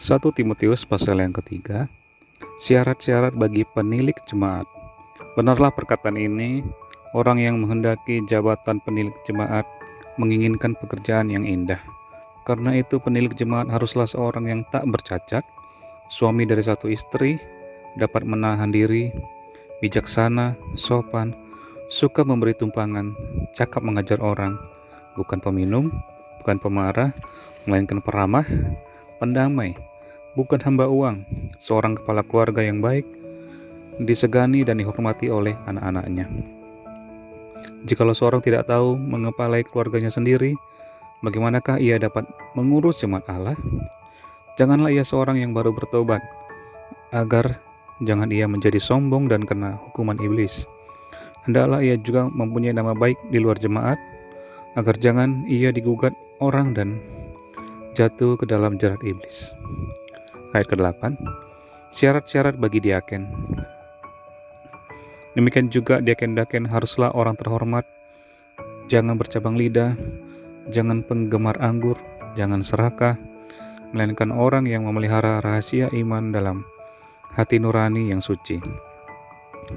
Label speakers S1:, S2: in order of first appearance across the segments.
S1: 1 Timotius pasal yang ketiga, syarat-syarat bagi penilik jemaat. Benarlah perkataan ini, orang yang menghendaki jabatan penilik jemaat menginginkan pekerjaan yang indah. Karena itu penilik jemaat haruslah seorang yang tak bercacat, suami dari satu istri, dapat menahan diri, bijaksana, sopan, suka memberi tumpangan, cakap mengajar orang, bukan peminum, bukan pemarah, melainkan peramah, pendamai, bukan hamba uang, seorang kepala keluarga yang baik, disegani dan dihormati oleh anak-anaknya. Jikalau seorang tidak tahu mengepalai keluarganya sendiri, bagaimanakah ia dapat mengurus jemaat Allah? Janganlah ia seorang yang baru bertobat, agar jangan ia menjadi sombong dan kena hukuman iblis. Hendaklah ia juga mempunyai nama baik di luar jemaat, agar jangan ia digugat orang dan jatuh ke dalam jerat iblis. Ayat ke-8, syarat-syarat bagi diaken. Demikian juga diaken-daken haruslah orang terhormat, jangan bercabang lidah, jangan penggemar anggur, jangan serakah, melainkan orang yang memelihara rahasia iman dalam hati nurani yang suci.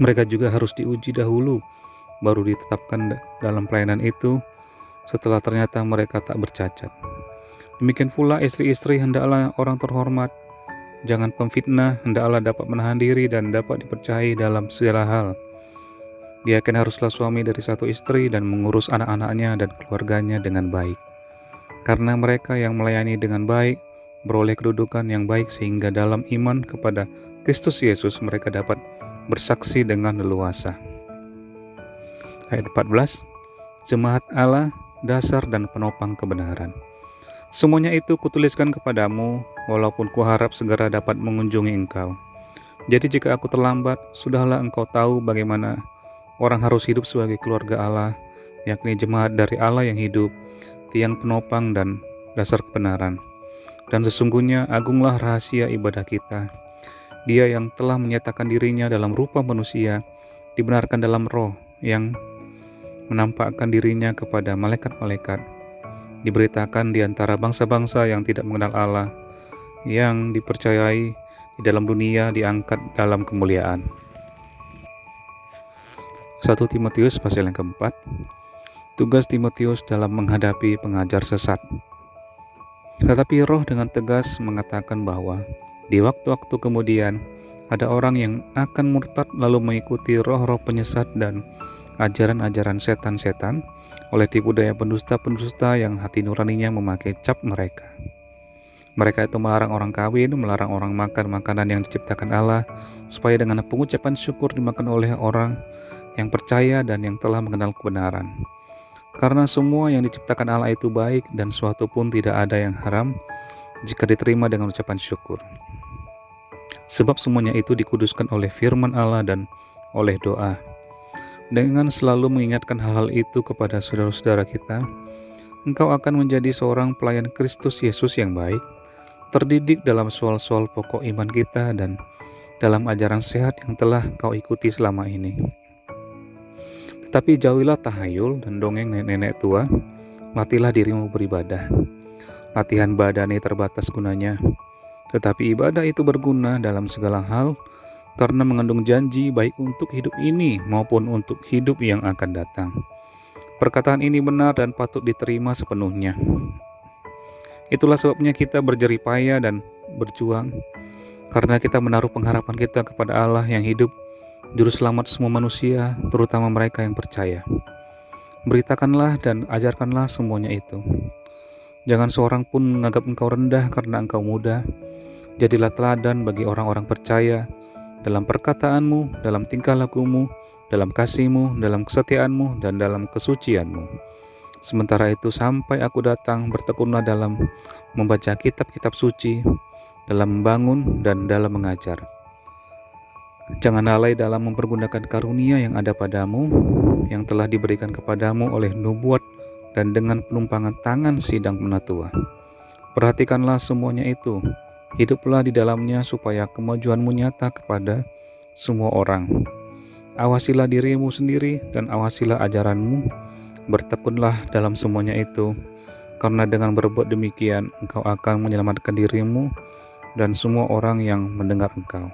S1: Mereka juga harus diuji dahulu, baru ditetapkan dalam pelayanan itu, setelah ternyata mereka tak bercacat. Demikian pula istri-istri hendaklah orang terhormat, jangan pemfitnah, hendaklah dapat menahan diri dan dapat dipercayai dalam segala hal. Diaken haruslah suami dari satu istri dan mengurus anak-anaknya dan keluarganya dengan baik. Karena mereka yang melayani dengan baik beroleh kedudukan yang baik, sehingga dalam iman kepada Kristus Yesus mereka dapat bersaksi dengan leluasa. Ayat 14, jemaat Allah, dasar dan penopang kebenaran. Semuanya itu kutuliskan kepadamu, walaupun kuharap segera dapat mengunjungi engkau. Jadi jika aku terlambat, sudahlah engkau tahu bagaimana orang harus hidup sebagai keluarga Allah, yakni jemaat dari Allah yang hidup, tiang penopang dan dasar kebenaran. Dan sesungguhnya agunglah rahasia ibadah kita. Dia yang telah menyatakan dirinya dalam rupa manusia, dibenarkan dalam roh, yang menampakkan dirinya kepada malaikat-malaikat, diberitakan di antara bangsa-bangsa yang tidak mengenal Allah, yang dipercayai di dalam dunia diangkat dalam kemuliaan. 1 Timotius pasal yang keempat, tugas Timotius dalam menghadapi pengajar sesat. Tetapi Roh dengan tegas mengatakan bahwa di waktu-waktu kemudian ada orang yang akan murtad lalu mengikuti roh-roh penyesat dan ajaran-ajaran setan-setan oleh tipu daya pendusta-pendusta yang hati nuraninya memakai cap mereka. Mereka itu melarang orang kawin, melarang orang makan makanan yang diciptakan Allah, supaya dengan pengucapan syukur dimakan oleh orang yang percaya dan yang telah mengenal kebenaran. Karena semua yang diciptakan Allah itu baik, dan suatu pun tidak ada yang haram jika diterima dengan ucapan syukur. Sebab semuanya itu dikuduskan oleh firman Allah dan oleh doa. Dengan selalu mengingatkan hal-hal itu kepada saudara-saudara kita, engkau akan menjadi seorang pelayan Kristus Yesus yang baik, terdidik dalam soal-soal pokok iman kita dan dalam ajaran sehat yang telah kau ikuti selama ini. Tetapi jauhilah tahayul dan dongeng nenek-nenek tua, latihlah dirimu beribadah. Latihan badani terbatas gunanya, tetapi ibadah itu berguna dalam segala hal, karena mengandung janji baik untuk hidup ini maupun untuk hidup yang akan datang. Perkataan ini benar dan patut diterima sepenuhnya. Itulah sebabnya kita berjeripaya dan berjuang, karena kita menaruh pengharapan kita kepada Allah yang hidup, Juru Selamat semua manusia, terutama mereka yang percaya. Beritakanlah dan ajarkanlah semuanya itu. Jangan seorang pun menganggap engkau rendah karena engkau muda. Jadilah teladan bagi orang-orang percaya dalam perkataanmu, dalam tingkah lakumu, dalam kasihmu, dalam kesetiaanmu, dan dalam kesucianmu. Sementara itu sampai aku datang, bertekunlah dalam membaca kitab-kitab suci, dalam membangun dan dalam mengajar. Jangan lalai dalam mempergunakan karunia yang ada padamu, yang telah diberikan kepadamu oleh nubuat dan dengan penumpangan tangan sidang penatua. Perhatikanlah semuanya itu, hiduplah di dalamnya supaya kemajuanmu nyata kepada semua orang. Awasilah dirimu sendiri dan awasilah ajaranmu, bertekunlah dalam semuanya itu, karena dengan berbuat demikian engkau akan menyelamatkan dirimu dan semua orang yang mendengar Engkau.